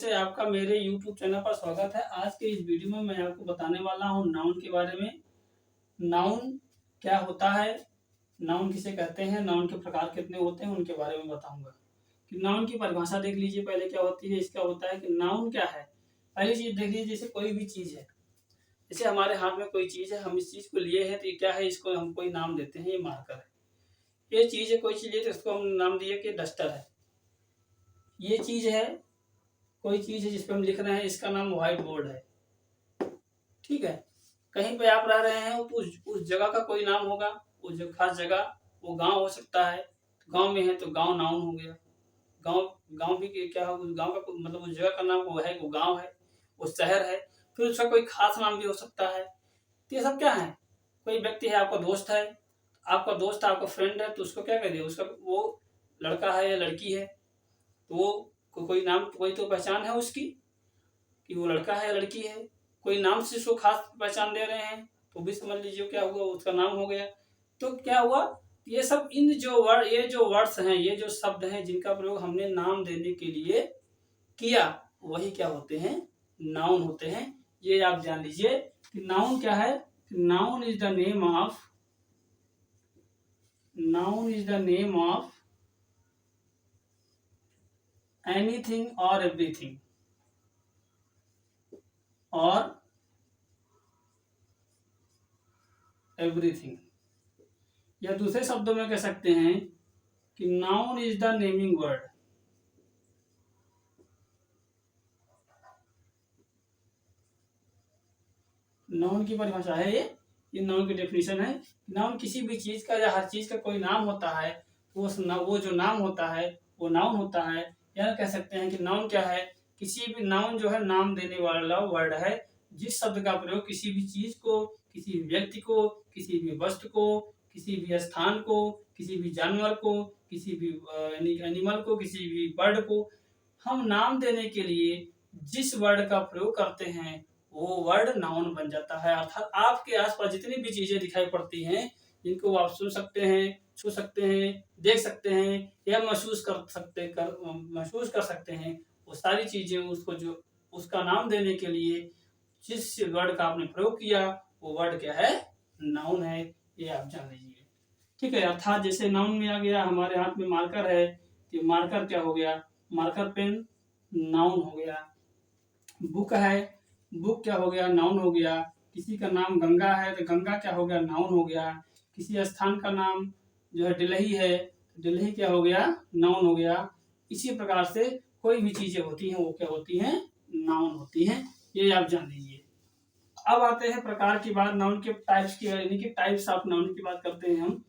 से आपका मेरे YouTube चैनल पर स्वागत है। आज के इस वीडियो में मैं आपको बताने वाला हूँ नाउन के बारे में। नाउन क्या होता है, नाउन किसे कहते हैं, नाउन के प्रकार कितने होते हैं, उनके बारे में बताऊंगा। कि नाउन की परिभाषा देख लीजिए पहले क्या होती है। इसका होता है कि नाउन क्या है। पहली चीज देख लीजिए, जैसे कोई भी चीज है, जैसे हमारे हाथ में कोई चीज है, हम इस चीज को लिए हैं तो ये क्या है, इसको हम कोई नाम देते हैं, ये मार्कर है। ये चीज है, कोई चीज है तो इसको हम नाम दिए कि डस्टर है। ये चीज है, कोई चीज है जिस पे हम लिख रहे हैं, इसका नाम व्हाइट बोर्ड है। ठीक है। कहीं पे आप रह रहे हैं तो उस जगह का कोई नाम होगा, उस जो खास जगह, वो गांव हो सकता है। गांव में है तो गांव नाउन हो गया। गांव गांव भी क्या है, उस गांव का मतलब उस जगह का नाम वो है, वो गांव है, वो शहर है। फिर उसका कोई खास नाम भी हो सकता है। तो ये सब क्या है, कोई व्यक्ति है, आपका दोस्त है, आपका दोस्त आपका फ्रेंड है, तो उसको क्या कह दिया, उसका वो लड़का है या लड़की है, तो वो कोई नाम, कोई तो पहचान है उसकी कि वो लड़का है या लड़की है। कोई नाम से उसको खास पहचान दे रहे हैं तो भी समझ लीजिए क्या हुआ, उसका नाम हो गया। तो क्या हुआ, ये सब इन जो वर्ड, ये जो वर्ड्स हैं, ये जो शब्द हैं जिनका प्रयोग हमने नाम देने के लिए किया, वही क्या होते हैं, नाउन होते हैं। ये आप जान लीजिए कि नाउन क्या है। Noun is the name of, noun is the name of anything और एवरीथिंग, और एवरीथिंग। या दूसरे शब्दों में कह सकते हैं कि noun is the naming word. Noun की परिभाषा है ये नाउन की डेफिनेशन है। नाउन किसी भी चीज का या हर चीज का कोई नाम होता है, वो जो नाम होता है वो नाउन होता है। या कह सकते हैं कि नाउन क्या है, किसी भी, नाउन जो है नाम देने वाला वर्ड है, जिस शब्द का प्रयोग किसी भी चीज को, किसी भी व्यक्ति को, किसी भी वस्तु को, किसी भी स्थान को, किसी भी जानवर को, किसी भी एनिमल को, किसी भी बर्ड को हम नाम देने के लिए जिस वर्ड का प्रयोग करते हैं वो वर्ड नाउन बन जाता है। अर्थात आपके आसपास जितनी भी चीजें दिखाई पड़ती हैं, जिनको आप सुन सकते हैं, छू सकते हैं, देख सकते हैं या महसूस कर सकते हैं, वो सारी चीजें उसको जो उसका नाम देने के लिए जिस वर्ड का आपने प्रयोग किया, वो वर्ड क्या है, नाउन है। ये आप जान लीजिए। ठीक है। अर्थात जैसे नाउन में आ गया, हमारे हाथ में मार्कर है, तो मार्कर क्या हो गया, मार्कर पेन नाउन हो गया। बुक है, बुक क्या हो गया, नाउन हो गया। किसी का नाम गंगा है तो गंगा क्या हो गया, नाउन हो गया। किसी स्थान का नाम जो है दिल्ली है, दिल्ली क्या हो गया, नाउन हो गया। इसी प्रकार से कोई भी चीजें होती हैं वो क्या होती हैं, नाउन होती हैं। ये आप जान लीजिए। अब आते हैं प्रकार की बात, नाउन के टाइप्स की, यानी कि टाइप्स ऑफ नाउन की बात करते हैं हम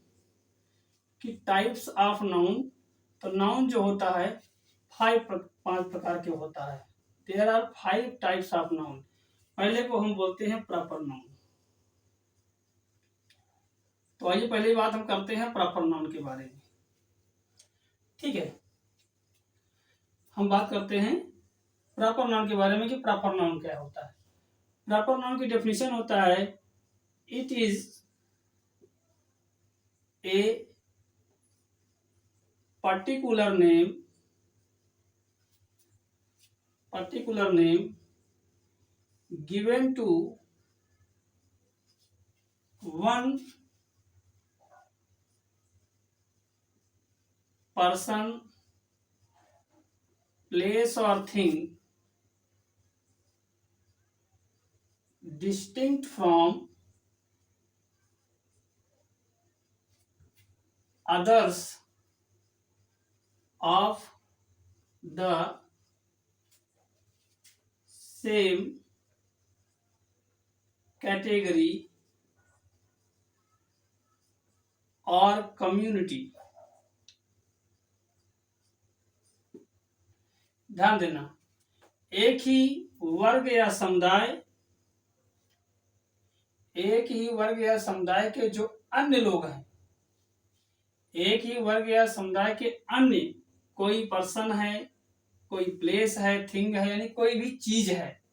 कि टाइप्स ऑफ नाउन। तो नाउन जो होता है पांच प्रकार के होता है। There are 5 types of noun. पहले को हम बोलते हैं प्रॉपर नाउन। तो आइए पहली बात हम करते हैं प्रॉपर नाउन के बारे में। ठीक है, हम बात करते हैं प्रॉपर नाउन के बारे में कि प्रॉपर नाउन क्या होता है। प्रॉपर नाउन की डेफिनेशन होता है, it is a particular name given to one person, place or thing distinct from others of the same category और कम्युनिटी। ध्यान देना, एक ही वर्ग या समुदाय के जो अन्य लोग हैं, एक ही वर्ग या समुदाय के अन्य, कोई पर्सन है, कोई प्लेस है, थिंग है, यानी कोई भी चीज है,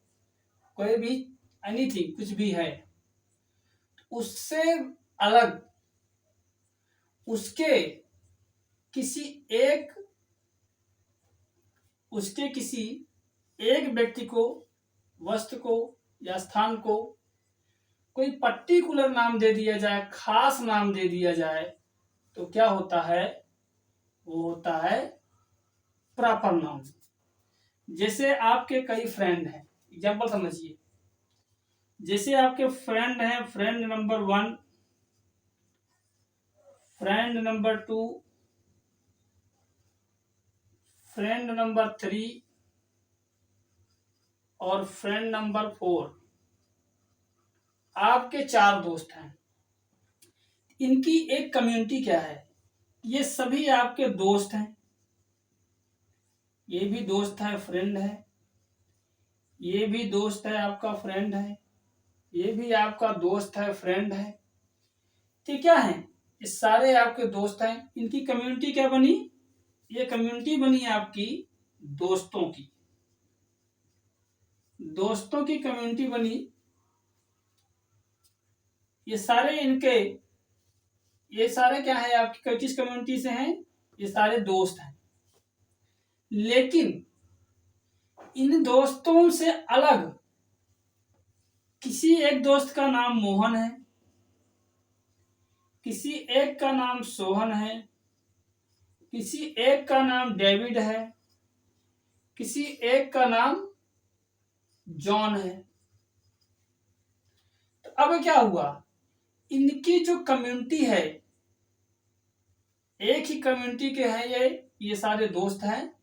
कोई भी एनीथिंग, कुछ भी है, उससे अलग उसके किसी एक व्यक्ति को, वस्तु को या स्थान को कोई पर्टिकुलर नाम दे दिया जाए, खास नाम दे दिया जाए, तो क्या होता है? वो होता है प्रॉपर नाउन। जैसे आपके कई फ्रेंड हैं, एग्जाम्पल समझिए। जैसे आपके फ्रेंड हैं, friend number 1, friend number 2, friend number 3 और फ्रेंड नंबर 4। आपके 4 दोस्त हैं। इनकी एक कम्युनिटी क्या है? ये सभी आपके दोस्त हैं। ये भी दोस्त है, फ्रेंड है। ये भी दोस्त है, आपका फ्रेंड है। ये भी आपका दोस्त है, फ्रेंड है। तो क्या है? ये सारे आपके दोस्त हैं। इनकी कम्युनिटी क्या बनी? ये कम्युनिटी बनी आपकी दोस्तों की। दोस्तों की कम्युनिटी बनी। ये सारे क्या है आपकी, किस कम्युनिटी से हैं? ये सारे दोस्त हैं। लेकिन इन दोस्तों से अलग किसी एक दोस्त का नाम मोहन है, किसी एक का नाम सोहन है, किसी एक का नाम डेविड है, किसी एक का नाम जॉन है। तो अब क्या हुआ? इनकी जो कम्युनिटी है, एक ही कम्युनिटी के हैं ये सारे दोस्त हैं,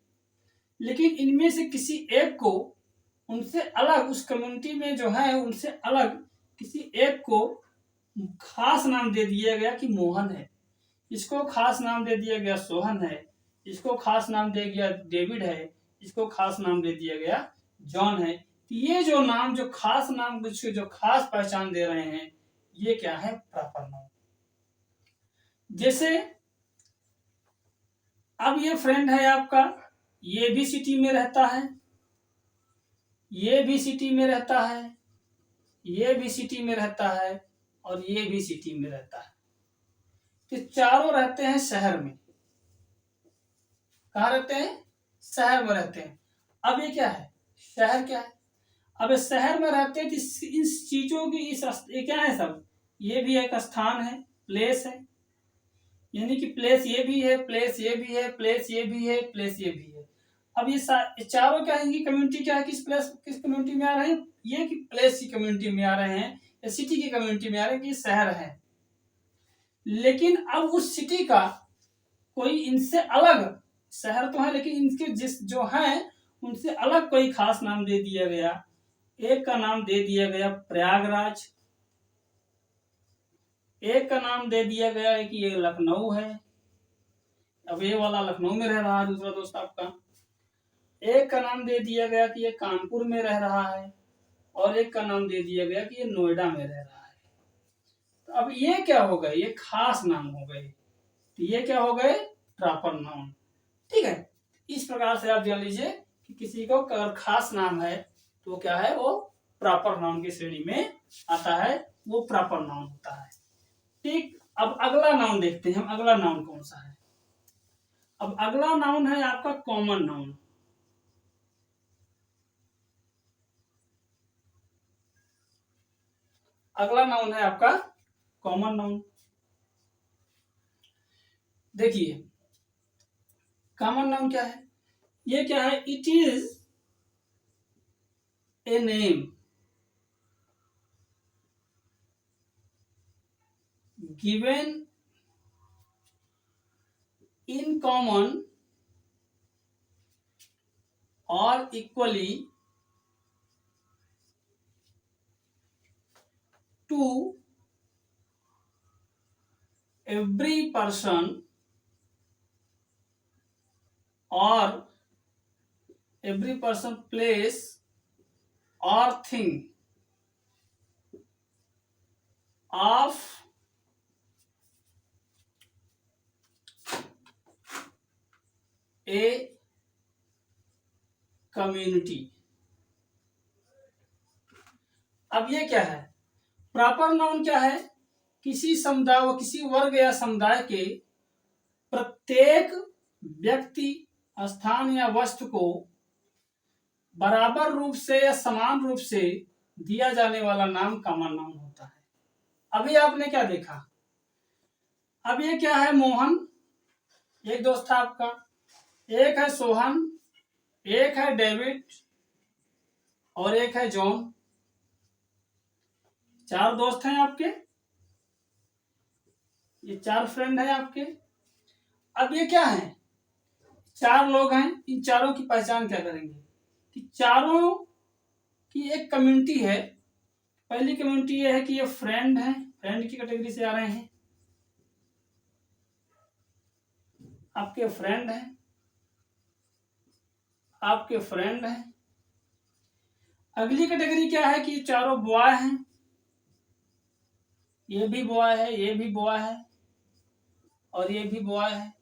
लेकिन इनमें से किसी एक को, उनसे अलग, उस कम्युनिटी में जो है उनसे अलग किसी एक को खास नाम दे दिया गया कि मोहन है। इसको खास नाम दे दिया गया सोहन है। इसको खास नाम दे दिया डेविड है। इसको खास नाम दे दिया गया जॉन है। ये जो नाम, जो खास नाम, जो खास पहचान दे रहे हैं, ये क्या है? Proper noun. जैसे अब ये फ्रेंड है आपका, ये भी सिटी में रहता है, ये भी सिटी में रहता है, ये भी सिटी में रहता है और ये भी सिटी में रहता है। तो चारों रहते हैं शहर में। कहाँ रहते हैं? शहर में रहते हैं। अब ये क्या है? शहर क्या है? अब शहर में रहते हैं, इन चीजों की ये क्या है सब? ये भी एक स्थान है, प्लेस है। यानी कि प्लेस ये भी है, प्लेस ये भी है, प्लेस ये भी है, प्लेस ये भी है। अब ये चारों क्या है? इनकी कम्युनिटी क्या है? किस कम्युनिटी में आ रहे हैं? ये कि प्लेस की कम्युनिटी में आ रहे हैं या सिटी की कम्युनिटी में आ रहे हैं कि शहर है। लेकिन अब उस सिटी का कोई इनसे अलग, शहर तो है लेकिन इनके जो है उनसे अलग कोई खास नाम दे दिया गया। एक का नाम दे दिया गया प्रयागराज, एक का नाम दे दिया गया है कि ये लखनऊ है। अब ये वाला लखनऊ में रह रहा है, दूसरा दोस्त आपका। एक का नाम दे दिया गया कि ये कानपुर में रह रहा है और एक का नाम दे दिया गया कि ये नोएडा में रह रहा है। तो अब ये क्या हो गए? ये खास नाम हो गए। तो ये क्या हो गए? Proper noun. ठीक है। इस प्रकार से आप जान लीजिए कि किसी को अगर खास नाम है तो क्या है? वो प्रॉपर नाउन की श्रेणी में आता है, वो प्रॉपर नाउन होता है। ठीक। अब अगला नाउन देखते हैं हम। अगला नाउन कौन सा है? अब अगला नाउन है आपका कॉमन नाउन। अगला नाउन है आपका कॉमन नाउन। देखिए कॉमन नाउन क्या है? ये क्या है? It is a name given in common or equally to every person or every person, place or thing of a community। अब ये क्या है? प्रॉपर नाउन क्या है? किसी समुदाय व किसी वर्ग या समुदाय के प्रत्येक व्यक्ति, स्थान या वस्तु को बराबर रूप से या समान रूप से दिया जाने वाला नाम कॉमन नाउन होता है। अभी आपने क्या देखा, अब ये क्या है, मोहन एक दोस्त था आपका, एक है सोहन, एक है डेविड और एक है जॉन। 4 दोस्त हैं आपके, ये 4 फ्रेंड है आपके। अब ये क्या है, 4 लोग हैं, इन चारों की पहचान क्या करेंगे कि चारों की एक कम्युनिटी है। पहली कम्युनिटी ये है कि ये फ्रेंड है, फ्रेंड की कैटेगरी से आ रहे हैं, आपके फ्रेंड है, आपके फ्रेंड है। अगली कैटेगरी क्या है कि ये चारों बॉय हैं, ये भी बॉय है, ये भी बॉय है और ये भी बॉय है।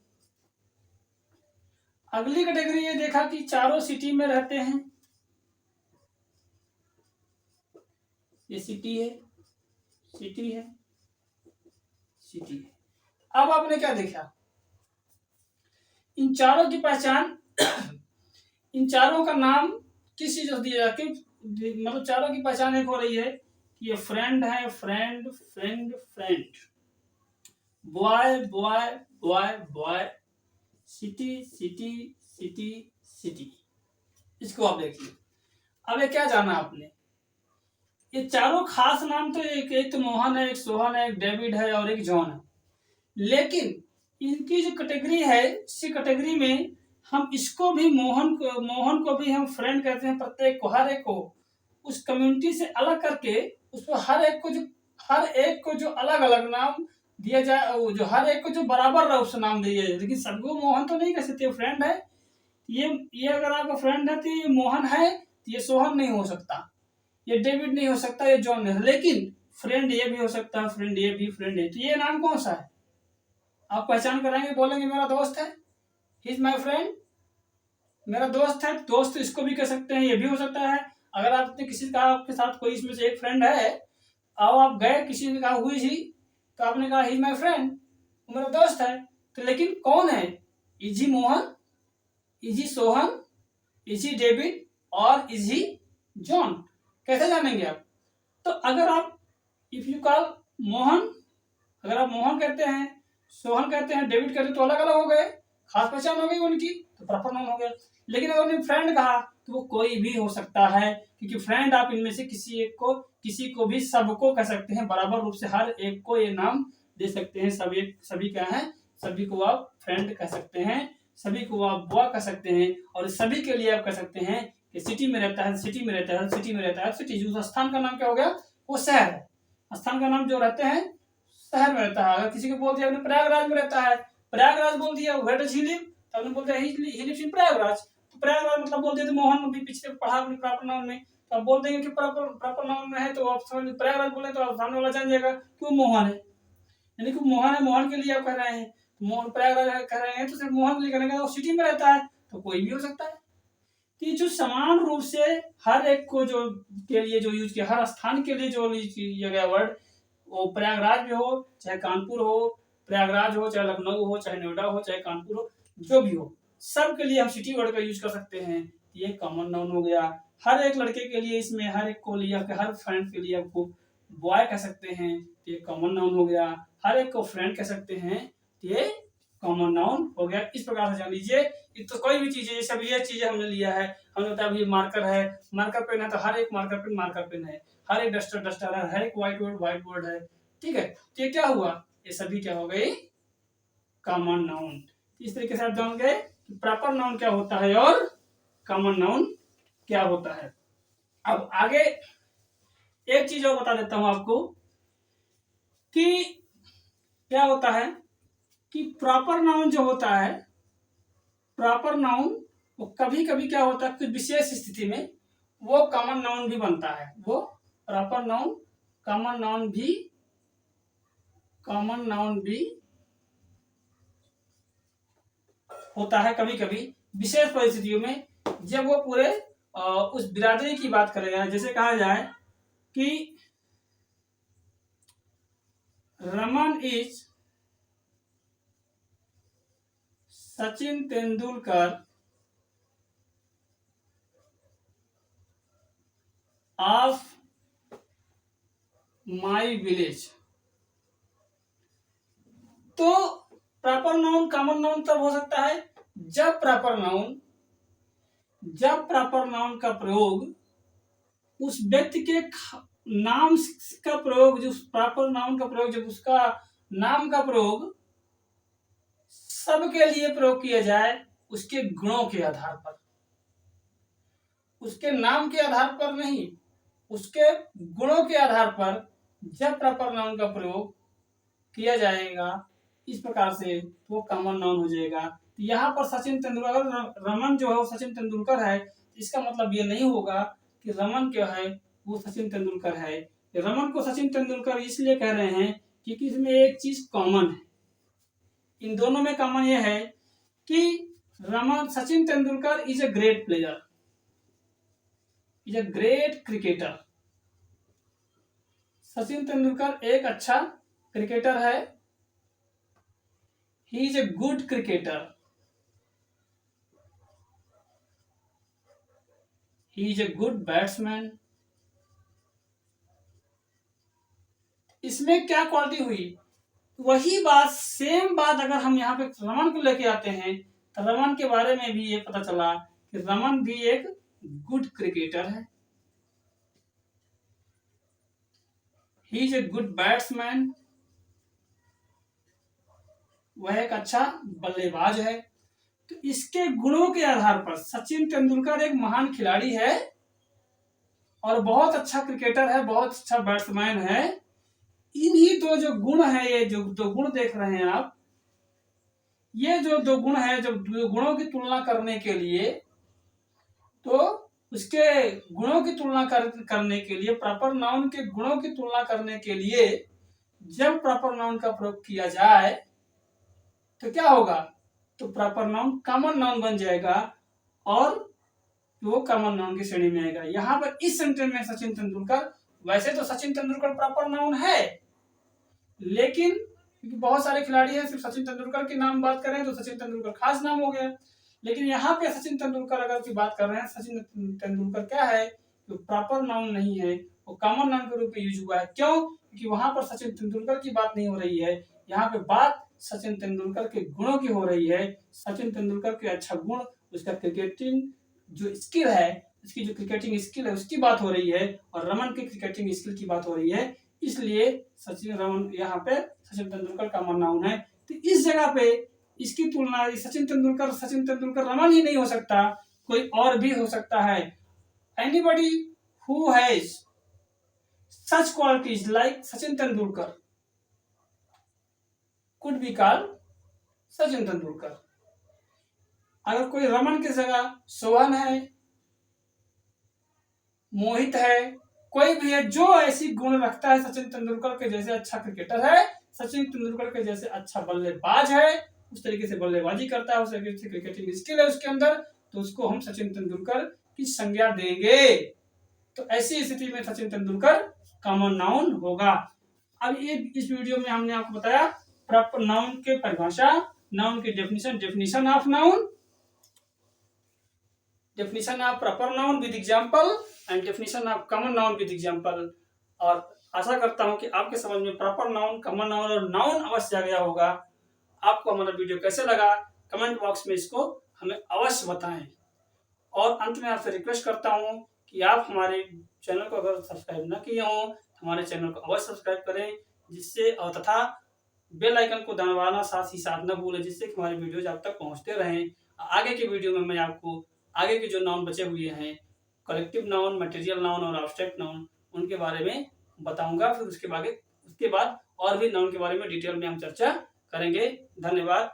अगली कैटेगरी ये देखा कि चारों सिटी में रहते हैं, ये सिटी है, सिटी है, सिटी है। अब आपने क्या देखा, इन चारों की पहचान इन चारों का नाम किस चीज से दिया जाए, मतलब चारों की पहचान एक हो रही है कि ये फ्रेंड है, friend friend friend, boy boy boy boy, city city city city. इसको आप देखिए। अब ये क्या जाना आपने, ये चारों खास नाम तो एक तो मोहन है, एक सोहन है, एक डेविड है और एक जॉन है। लेकिन इनकी जो कैटेगरी है, इसी कैटेगरी में हम इसको भी मोहन को भी हम फ्रेंड कहते हैं। प्रत्येक को, हर एक को उस कम्युनिटी से अलग करके उसको हर एक को जो अलग अलग नाम दिया जाए, वो जो हर एक को जो बराबर रूप से नाम दिया जाए। लेकिन सबको मोहन तो नहीं कह सकते, फ्रेंड है, ये अगर आपका फ्रेंड है तो ये मोहन है, तो ये सोहन नहीं हो सकता, ये डेविड नहीं हो सकता, ये जॉन नहीं। लेकिन फ्रेंड ये भी हो सकता है, फ्रेंड ये भी फ्रेंड है। तो ये नाम कौन सा है, आप पहचान कराएंगे, बोलेंगे मेरा दोस्त है, ही इज माई फ्रेंड, मेरा दोस्त है। दोस्त इसको भी कह सकते हैं, ये भी हो सकता है। अगर आपने किसी कहा आपके साथ कोई इसमें से एक फ्रेंड है और आप गए, किसी ने कहा हुई जी, तो आपने कहा ही माई फ्रेंड, वो मेरा दोस्त है। तो लेकिन कौन है, is he Mohan, is he Sohan, is he David और इज ही जॉन, कैसे जानेंगे आप। तो अगर आप इफ यू कॉल मोहन, अगर आप मोहन कहते हैं, सोहन कहते हैं, डेविड कहते हैं, तो अलग अलग हो गए, खास पहचान हो गई उनकी, तो प्रॉपर नाउन हो गया। लेकिन अगर उन्हें फ्रेंड कहा तो वो कोई भी हो सकता है, क्योंकि फ्रेंड आप इनमें से किसी को भी, सबको कह सकते हैं, बराबर रूप से हर एक को ये नाम दे सकते हैं। सभी क्या है, सभी को आप फ्रेंड कह सकते हैं, सभी को आप बॉय कह सकते हैं। और सभी के लिए आप कह सकते हैं कि सिटी में रहता है, सिटी में रहता है, सिटी में रहता है, सिटी। उस स्थान का नाम क्या हो गया, वो शहर है। स्थान का नाम जो रहते हैं शहर में रहता है। अगर किसी को बोल दिया आपने प्रयागराज में रहता है, प्रयागराज बोल दिया, वेयर डज ही लिव, तो आपने बोल दिया ही लिव्स इन प्रयागराज, तो प्रयागराज मतलब बोल दिया। तो मोहन भी पिछले पढ़ा अपने प्रॉपर नाउन में, तो आप बोल देंगे कि प्रॉपर नाउन में है, तो आप समझ प्रयागराज बोले तो आप सामने वाला जान जाएगा कि वो मोहन है, यानी कि मोहन है, मोहन के लिए आप कह रहे हैं, मोहन प्रयागराज कह रहे हैं, तो सिर्फ मोहन के लिए करेंगे, वो सिटी में रहता है, तो कोई भी हो सकता है। तो ये जो समान रूप से हर एक को जो के लिए जो यूज किया, हर स्थान के लिए जो यूज किया गया वर्ड, वो प्रयागराज में हो चाहे कानपुर हो, प्रयागराज हो चाहे लखनऊ हो चाहे नोएडा हो चाहे कानपुर हो, जो भी हो, सब के लिए हम सिटी वर्ड का यूज कर सकते हैं। ये कॉमन नाउन हो गया। हर एक लड़के के लिए, इसमें हर एक को लिए, हर फ्रेंड के लिए आपको बॉय कह सकते हैं, ये कॉमन नाउन हो गया। हर एक को फ्रेंड कह सकते हैं, ये कॉमन नाउन हो गया। इस प्रकार से जान लीजिए, तो कोई भी चीज है, जैसे अभी ये चीजें हमने लिया है, हमने बताया अभी मार्कर है, मार्कर पेन है, तो हर एक मार्कर पेन है, हर एक डस्टर है, हर एक व्हाइट बोर्ड है, ठीक है। तो ये क्या हुआ, ये सभी क्या हो गई, कॉमन नाउन। इस तरीके से आप जान गए कि प्रॉपर नाउन क्या होता है और कॉमन नाउन क्या होता है। अब आगे एक चीज और बता देता हूं आपको कि क्या होता है कि प्रॉपर नाउन जो होता है, प्रॉपर नाउन वो कभी कभी क्या होता है, कुछ विशेष स्थिति में वो कॉमन नाउन भी बनता है। वो प्रॉपर नाउन कॉमन नाउन भी होता है कभी कभी विशेष परिस्थितियों में, जब वो पूरे उस बिरादरी की बात करेगा। जैसे कहा जाए कि Raman is Sachin Tendulkar of my village. तो प्रॉपर नाउन कॉमन नाउन तब हो सकता है जब प्रॉपर नाउन का प्रयोग उस व्यक्ति के नाम का प्रयोग, जो प्रॉपर नाउन का प्रयोग, जब उसका नाम का प्रयोग सबके लिए प्रयोग किया जाए उसके गुणों के आधार पर, उसके नाम के आधार पर नहीं, उसके गुणों के आधार पर जब प्रॉपर नाउन का प्रयोग किया जाएगा इस प्रकार से वो कॉमन नाउन हो जाएगा। तो यहाँ पर सचिन तेंदुलकर, रमन जो है वो सचिन तेंदुलकर है, इसका मतलब ये नहीं होगा कि रमन क्या है वो सचिन तेंदुलकर है। रमन को सचिन तेंदुलकर इसलिए कह रहे हैं क्योंकि इसमें एक चीज कॉमन है, इन दोनों में कॉमन ये है कि Raman, Sachin Tendulkar is a great player, is a great cricketer. Sachin Tendulkar एक अच्छा क्रिकेटर है। He is a good cricketer, he is a good batsman. इसमें क्या क्वालिटी हुई? वही बात, सेम बात अगर हम यहाँ पे रमन को लेके आते हैं तो रमन के बारे में भी ये पता चला कि रमन भी एक गुड क्रिकेटर है। He is a good batsman, वह एक अच्छा बल्लेबाज है। तो इसके गुणों के आधार पर सचिन तेंदुलकर एक महान खिलाड़ी है और बहुत अच्छा क्रिकेटर है, बहुत अच्छा बैट्समैन है। इन्हीं दो जो गुण है, ये जो दो गुण देख रहे हैं आप, ये जो दो गुण है, जब गुणों की तुलना करने के लिए, तो उसके गुणों की तुलना करने के लिए, प्रॉपर नाउन के गुणों की तुलना करने के लिए जब प्रॉपर नाउन का प्रयोग किया जाए तो क्या होगा? तो प्रॉपर नाउन कॉमन नाउन बन जाएगा और वो कॉमन नाउन की श्रेणी में आएगा। यहाँ पर इस सेंटेंस में सचिन तेंदुलकर, वैसे तो सचिन तेंदुलकर प्रॉपर नाउन है, लेकिन क्योंकि बहुत सारे खिलाड़ी हैं, सिर्फ सचिन तेंदुलकर की नाम बात करें तो सचिन तेंदुलकर खास नाम हो गया। लेकिन यहाँ पे सचिन तेंदुलकर अगर की बात कर रहे हैं, सचिन तेंदुलकर क्या है? तो प्रॉपर नाउन नहीं है, वो कॉमन नाउन के रूप में यूज हुआ है। क्यों? क्योंकि वहां पर सचिन तेंदुलकर की बात नहीं हो रही है, यहाँ पे बात सचिन तेंदुलकर के गुणों की हो रही है। सचिन तेंदुलकर के अच्छा गुण, उसका क्रिकेटिंग जो स्किल है, उसकी जो क्रिकेटिंग स्किल है उसकी बात हो रही है, और रमन की क्रिकेटिंग स्किल की बात हो रही है। इसलिए सचिन रमन यहाँ पे सचिन तेंदुलकर का नाउन है। तो इस जगह पे इसकी तुलना सचिन तेंदुलकर रमन ही नहीं हो सकता, कोई और भी हो सकता है। Anybody who has such qualities like Sachin Tendulkar could be called Sachin Tendulkar. अगर कोई रमन की जगह सोहन है, मोहित है, कोई भी है जो ऐसी गुण रखता है सचिन तेंदुलकर के जैसे, अच्छा क्रिकेटर है, सचिन तेंदुलकर के जैसे अच्छा बल्लेबाज है, उस तरीके से बल्लेबाजी करता है, उस तरीके से क्रिकेटिंग स्किल है उसके अंदर, तो उसको हम सचिन तेंदुलकर की संज्ञा देंगे। तो ऐसी स्थिति में सचिन तेंदुलकर कॉमन नाउन होगा। अब ये इस वीडियो में हमने आपको बताया प्रॉपर नाउन के परिभाषा, नाउन की definition of noun, definition of proper noun with example and definition of common noun with example. और आशा करता हूं कि आपके समझ में प्रॉपर नाउन, कॉमन नाउन और नाउन अवश्य आ गया होगा। आपको हमारा वीडियो कैसे लगा कमेंट बॉक्स में इसको हमें अवश्य बताएं। और अंत में आपसे रिक्वेस्ट करता हूं कि आप हमारे चैनल को अगर सब्सक्राइब न किए हों तो हमारे चैनल को अवश्य सब्सक्राइब करें, जिससे और तथा बेल आइकन को दबाना साथ ही साथ न भूलें, जिससे कि हमारे वीडियोज आप तक पहुंचते रहें। आगे के वीडियो में मैं आपको आगे के जो नाउन बचे हुए हैं, कलेक्टिव नाउन, मटेरियल नाउन और एब्स्ट्रैक्ट नाउन, उनके बारे में बताऊंगा। फिर उसके बाद और भी नाउन के बारे में डिटेल में हम चर्चा करेंगे। धन्यवाद।